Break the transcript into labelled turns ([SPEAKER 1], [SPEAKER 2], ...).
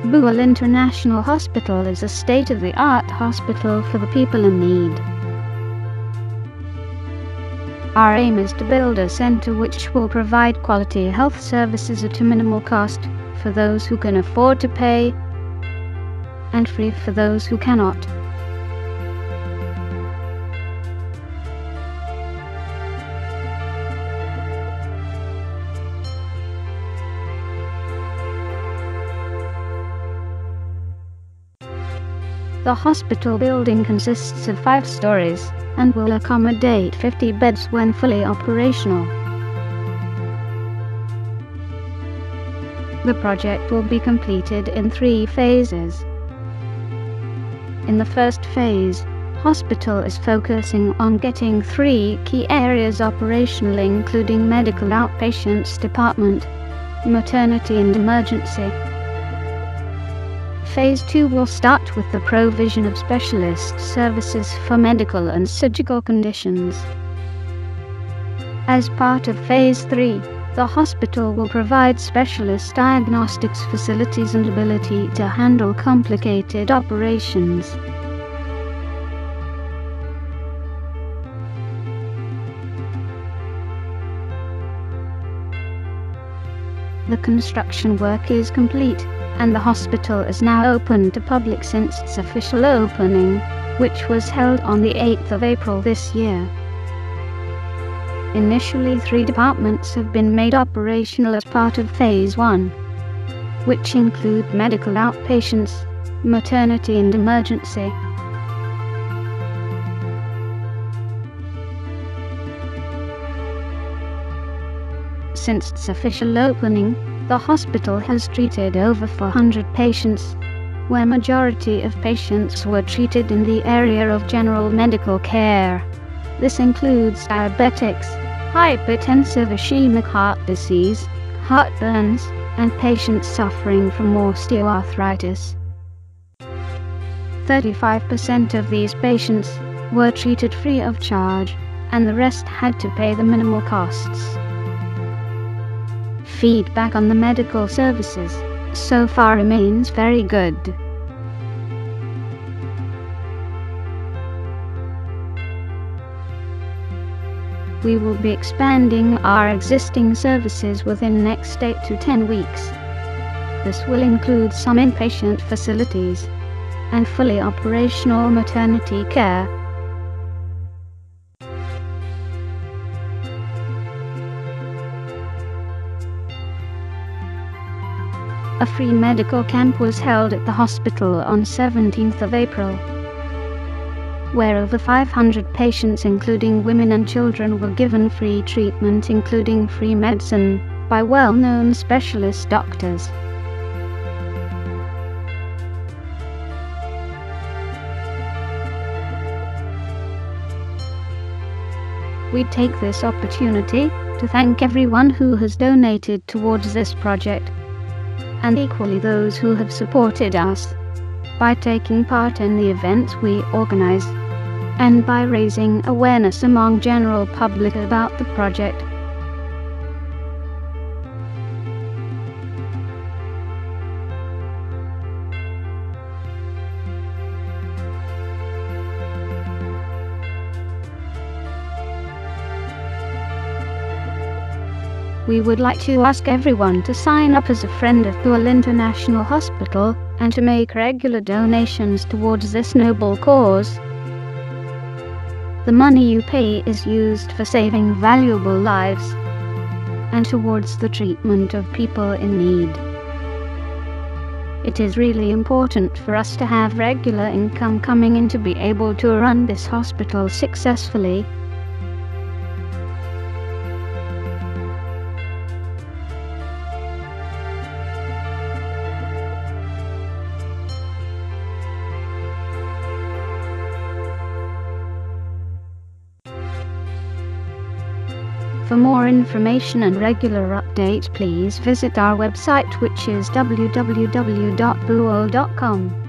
[SPEAKER 1] Bewal International Hospital is a state-of-the-art hospital for the people in need. Our aim is to build a centre which will provide quality health services at a minimal cost for those who can afford to pay and free for those who cannot. The hospital building consists of 5 stories and will accommodate 50 beds when fully operational. The project will be completed in 3 phases. In the first phase, hospital is focusing on getting 3 key areas operational, including medical outpatients department, maternity and emergency. Phase 2 will start with the provision of specialist services for medical and surgical conditions. As part of Phase 3, the hospital will provide specialist diagnostics facilities and ability to handle complicated operations. The construction work is complete, and the hospital is now open to public since its official opening, which was held on the 8th of April this year. Initially 3 departments have been made operational as part of Phase 1, which include medical outpatients, maternity and emergency. Since its official opening, the hospital has treated over 400 patients, where majority of patients were treated in the area of general medical care. This includes diabetics, hypertensive ischemic heart disease, heartburns, and patients suffering from osteoarthritis. 35% of these patients were treated free of charge, and the rest had to pay the minimal costs. Feedback on the medical services so far remains very good. We will be expanding our existing services within next 8 to 10 weeks. This will include some inpatient facilities and fully operational maternity care. A free medical camp was held at the hospital on 17th of April, where over 500 patients including women and children were given free treatment, including free medicine, by well-known specialist doctors. We take this opportunity to thank everyone who has donated towards this project, and equally those who have supported us by taking part in the events we organize and by raising awareness among general public about the project. We would like to ask everyone to sign up as a friend of Bewal International Hospital and to make regular donations towards this noble cause. The money you pay is used for saving valuable lives and towards the treatment of people in need. It is really important for us to have regular income coming in to be able to run this hospital successfully. For more information and regular updates, please visit our website, which is www.bewal.com.